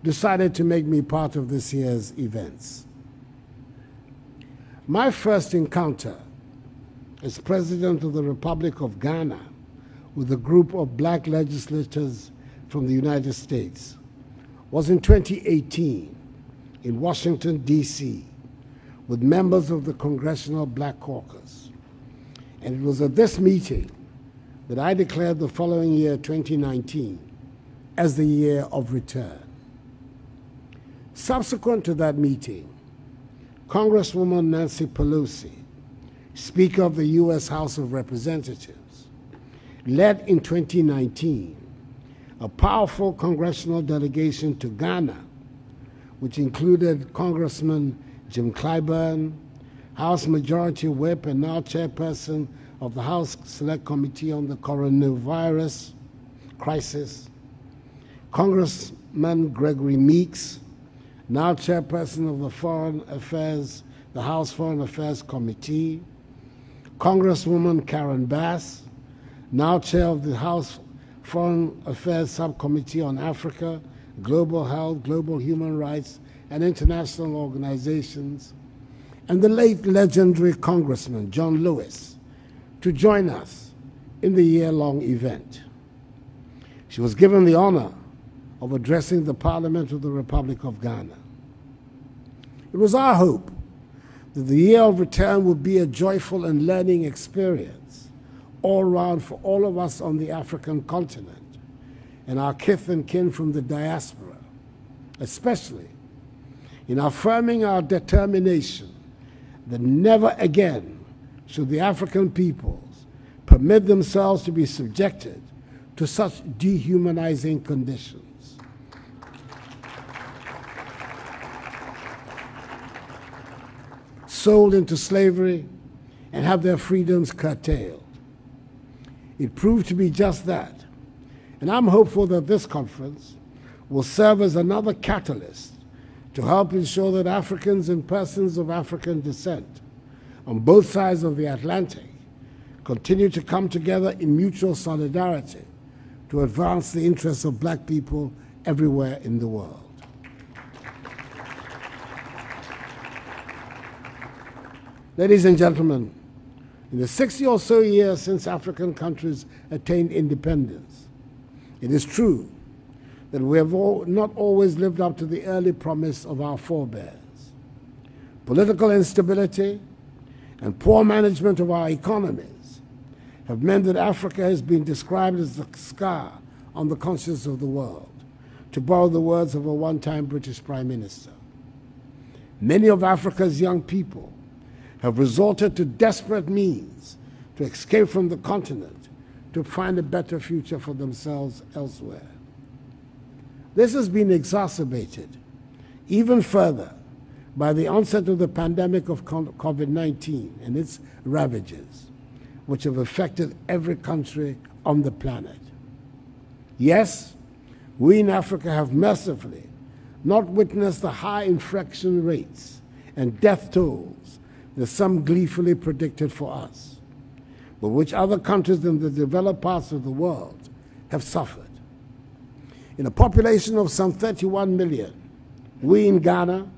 decided to make me part of this year's events. My first encounter as President of the Republic of Ghana with a group of black legislators from the United States was in 2018 in Washington, D.C., with members of the Congressional Black Caucus. And it was at this meeting that I declared the following year, 2019, as the year of return. Subsequent to that meeting, Congresswoman Nancy Pelosi, Speaker of the U.S. House of Representatives, led in 2019 a powerful congressional delegation to Ghana, which included Congressman Jim Clyburn, House Majority Whip and now Chairperson of the House Select Committee on the Coronavirus Crisis, Congressman Gregory Meeks, now Chairperson of the House Foreign Affairs Committee, Congresswoman Karen Bass, now Chair of the House Foreign Affairs Subcommittee on Africa, Global Health, Global Human Rights, and International Organizations, and the late legendary Congressman John Lewis to join us in the year-long event. She was given the honor of addressing the Parliament of the Republic of Ghana. It was our hope that the year of return would be a joyful and learning experience all round for all of us on the African continent and our kith and kin from the diaspora, especially in affirming our determination that never again should the African peoples permit themselves to be subjected to such dehumanizing conditions. Sold into slavery and have their freedoms curtailed. It proved to be just that, and I'm hopeful that this conference will serve as another catalyst to help ensure that Africans and persons of African descent on both sides of the Atlantic continue to come together in mutual solidarity to advance the interests of black people everywhere in the world. Ladies and gentlemen, in the 60 or so years since African countries attained independence, it is true that we have not always lived up to the early promise of our forebears. Political instability and poor management of our economies have meant that Africa has been described as the scar on the conscience of the world, to borrow the words of a one-time British Prime Minister. Many of Africa's young people have resorted to desperate means to escape from the continent to find a better future for themselves elsewhere. This has been exacerbated even further by the onset of the pandemic of COVID-19 and its ravages, which have affected every country on the planet. Yes, we in Africa have mercifully not witnessed the high infection rates and death tolls that some gleefully predicted for us, but which other countries in the developed parts of the world have suffered. In a population of some 31 million, we in Ghana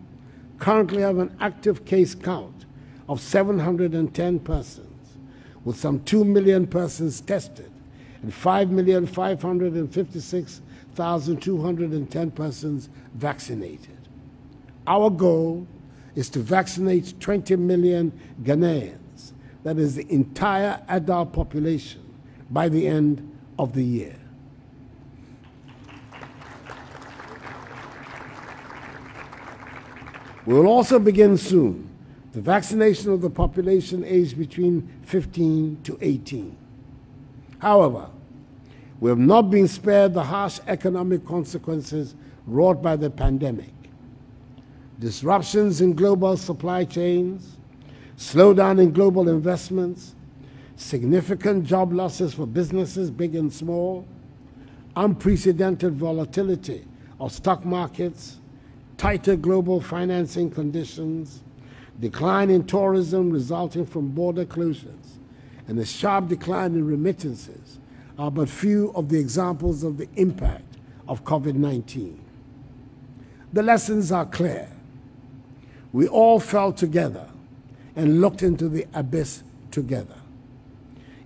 currently have an active case count of 710 persons, with some 2 million persons tested and 5,556,210 persons vaccinated. Our goal is to vaccinate 20 million Ghanaians, that is the entire adult population, by the end of the year. We will also begin soon the vaccination of the population aged between 15 to 18. However, we have not been spared the harsh economic consequences wrought by the pandemic. Disruptions in global supply chains, slowdown in global investments, significant job losses for businesses big and small, unprecedented volatility of stock markets, tighter global financing conditions, decline in tourism resulting from border closures, and a sharp decline in remittances are but few of the examples of the impact of COVID-19. The lessons are clear. We all fell together and looked into the abyss together.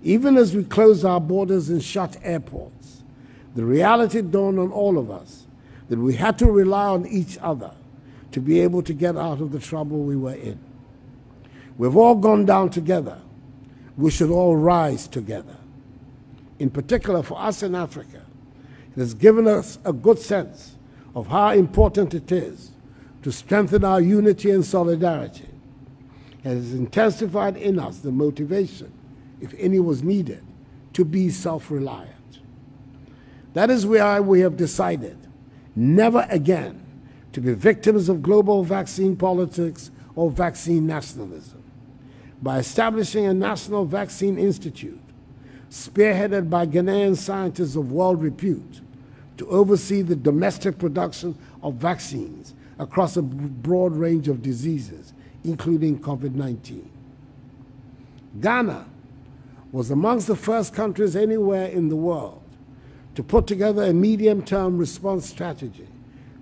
Even as we closed our borders and shut airports, the reality dawned on all of us that we had to rely on each other to be able to get out of the trouble we were in. We've all gone down together. We should all rise together. In particular, for us in Africa, it has given us a good sense of how important it is to strengthen our unity and solidarity. It has intensified in us the motivation, if any was needed, to be self-reliant. That is why we have decided never again to be victims of global vaccine politics or vaccine nationalism. By establishing a National Vaccine Institute, spearheaded by Ghanaian scientists of world repute, to oversee the domestic production of vaccines across a broad range of diseases, including COVID-19. Ghana was amongst the first countries anywhere in the world to put together a medium-term response strategy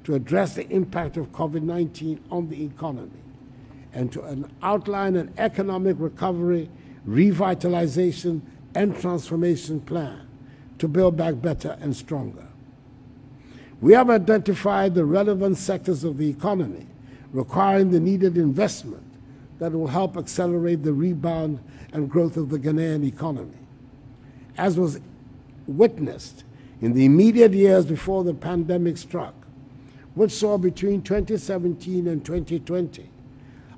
to address the impact of COVID-19 on the economy and to outline an economic recovery, revitalization, and transformation plan to build back better and stronger. We have identified the relevant sectors of the economy requiring the needed investment that will help accelerate the rebound and growth of the Ghanaian economy. As was witnessed in the immediate years before the pandemic struck, which saw between 2017 and 2020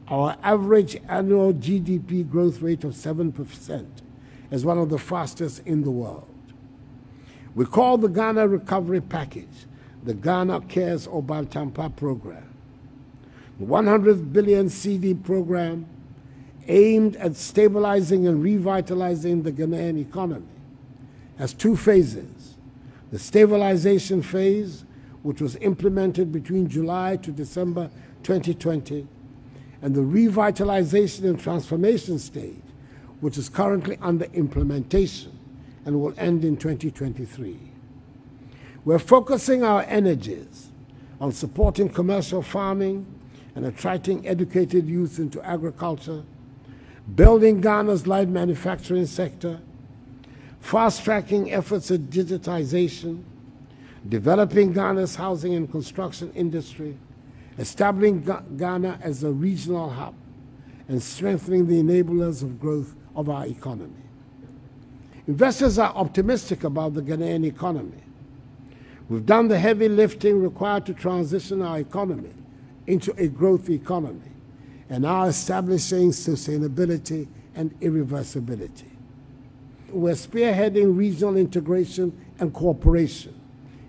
our average annual GDP growth rate of 7% as one of the fastest in the world. We call the Ghana Recovery Package the Ghana Cares or Bantampa program. The 100 billion CD program aimed at stabilizing and revitalizing the Ghanaian economy has two phases. The stabilization phase, which was implemented between July to December 2020, and the revitalization and transformation stage, which is currently under implementation and will end in 2023. We're focusing our energies on supporting commercial farming and attracting educated youth into agriculture, building Ghana's light manufacturing sector, fast-tracking efforts at digitization, developing Ghana's housing and construction industry, establishing Ghana as a regional hub, and strengthening the enablers of growth of our economy. Investors are optimistic about the Ghanaian economy. We've done the heavy lifting required to transition our economy into a growth economy and are establishing sustainability and irreversibility. We're spearheading regional integration and cooperation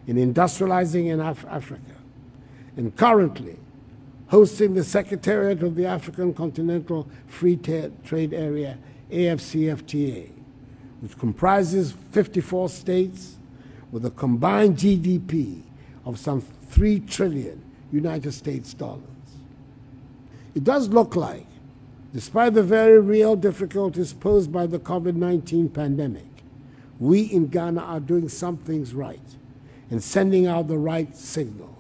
in industrializing in Africa, and currently hosting the Secretariat of the African Continental Free Trade Area, AFCFTA, which comprises 54 states with a combined GDP of some 3 trillion United States dollars. It does look like, despite the very real difficulties posed by the COVID-19 pandemic, we in Ghana are doing some things right and sending out the right signals.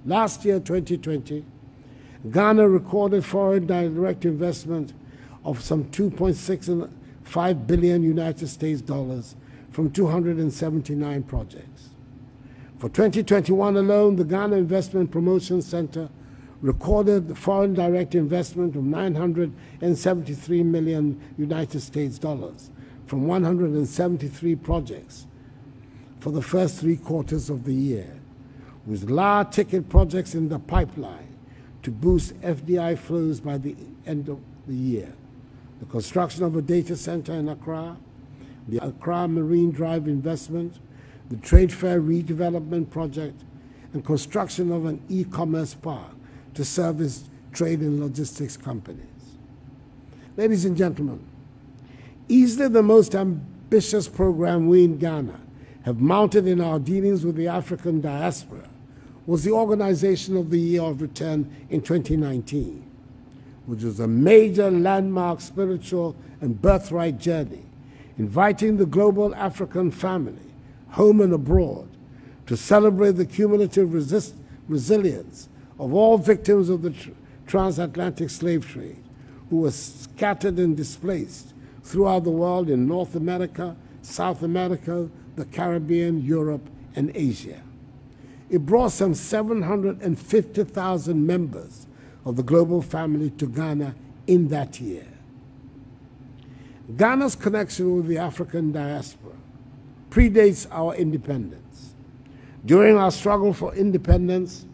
Last year, 2020, Ghana recorded foreign direct investment of some 2.65 billion United States dollars from 279 projects. For 2021 alone, the Ghana Investment Promotion Center recorded foreign direct investment of 973 million United States dollars from 173 projects for the first 3 quarters of the year, with large ticket projects in the pipeline to boost FDI flows by the end of the year. The construction of a data center in Accra, the Accra Marine Drive investment, the Trade Fair redevelopment project, and construction of an e-commerce park to service trade and logistics companies. Ladies and gentlemen, easily the most ambitious program we in Ghana have mounted in our dealings with the African diaspora was the Organization of the Year of Return in 2019, which was a major landmark spiritual and birthright journey, inviting the global African family, home and abroad, to celebrate the cumulative resilience of all victims of the transatlantic slave trade who were scattered and displaced throughout the world in North America, South America, the Caribbean, Europe, and Asia. It brought some 750,000 members of the global family to Ghana in that year. Ghana's connection with the African diaspora predates our independence. During our struggle for independence,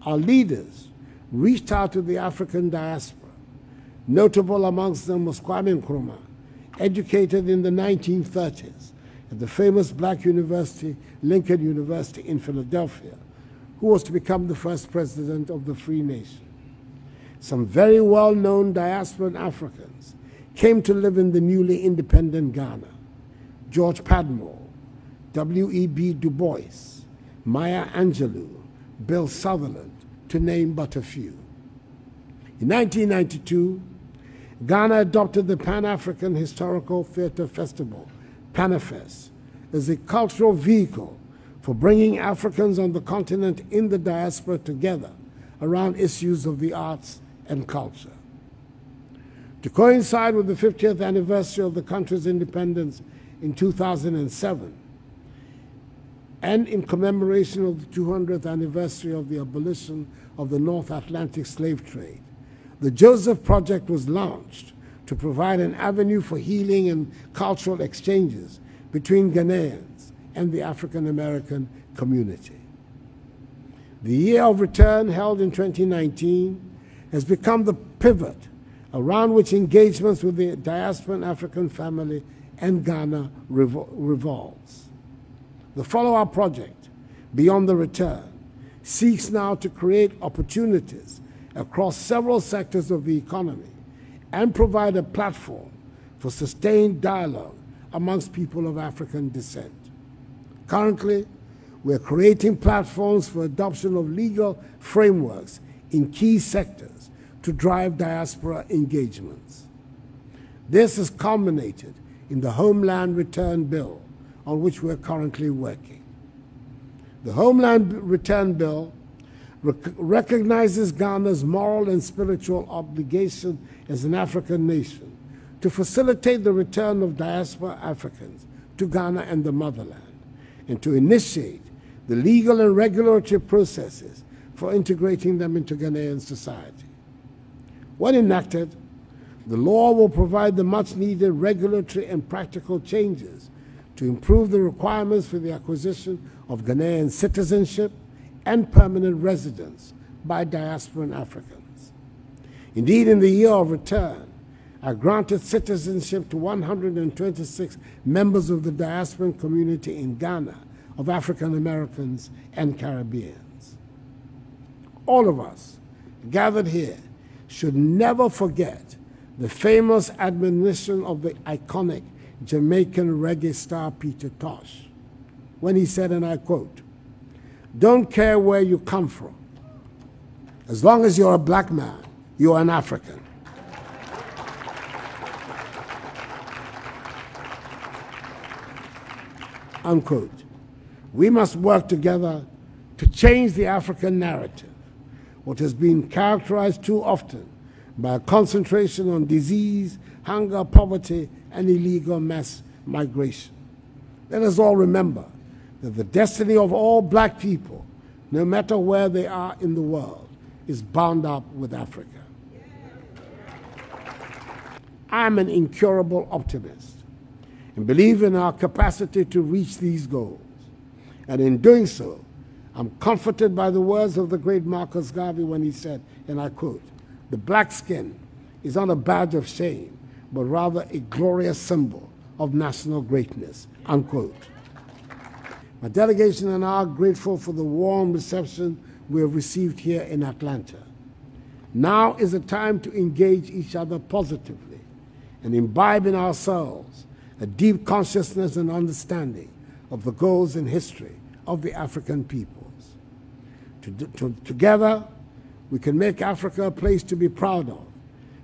our leaders reached out to the African diaspora. Notable amongst them was Kwame Nkrumah, educated in the 1930s at the famous black university, Lincoln University in Philadelphia, who was to become the first president of the free nation. Some very well-known diasporan Africans came to live in the newly independent Ghana. George Padmore, W.E.B. Du Bois, Maya Angelou, Bill Sutherland, to name but a few. In 1992, Ghana adopted the Pan-African Historical Theatre Festival, PANAFEST, as a cultural vehicle for bringing Africans on the continent in the diaspora together around issues of the arts and culture. To coincide with the 50th anniversary of the country's independence in 2007, and in commemoration of the 200th anniversary of the abolition of the North Atlantic slave trade, the Joseph Project was launched to provide an avenue for healing and cultural exchanges between Ghanaians and the African American community. The Year of Return, held in 2019, has become the pivot around which engagements with the diasporan African family and Ghana revolves. The Follow-Up Project, Beyond the Return, seeks now to create opportunities across several sectors of the economy and provide a platform for sustained dialogue amongst people of African descent. Currently, we're creating platforms for adoption of legal frameworks in key sectors to drive diaspora engagements. This has culminated in the Homeland Return Bill, on which we're currently working. The Homeland Return Bill recognizes Ghana's moral and spiritual obligation as an African nation to facilitate the return of diaspora Africans to Ghana and the motherland, and to initiate the legal and regulatory processes for integrating them into Ghanaian society. When enacted, the law will provide the much-needed regulatory and practical changes to improve the requirements for the acquisition of Ghanaian citizenship and permanent residence by diasporan Africans. Indeed, in the Year of Return, I granted citizenship to 126 members of the diasporan community in Ghana of African Americans and Caribbeans. All of us gathered here should never forget the famous admonition of the iconic Jamaican reggae star Peter Tosh, when he said, and I quote, "Don't care where you come from. As long as you're a black man, you're an African." Unquote. We must work together to change the African narrative, what has been characterized too often by a concentration on disease, hunger, poverty, and illegal mass migration. Let us all remember that the destiny of all black people, no matter where they are in the world, is bound up with Africa. I am an incurable optimist and believe in our capacity to reach these goals. And in doing so, I'm comforted by the words of the great Marcus Garvey when he said, and I quote, "The black skin is not a badge of shame, but rather a glorious symbol of national greatness," unquote. My delegation and I are grateful for the warm reception we have received here in Atlanta. Now is the time to engage each other positively and imbibe in ourselves a deep consciousness and understanding of the goals and history of the African peoples. Together, we can make Africa a place to be proud of,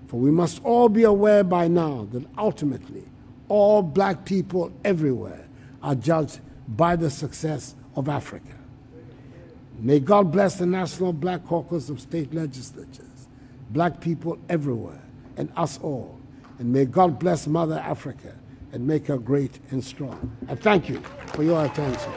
for we must all be aware by now that ultimately all black people everywhere are judged by the success of Africa. May God bless the National Black Caucus of State Legislatures, black people everywhere, and us all. And may God bless Mother Africa and make her great and strong. I thank you for your attention.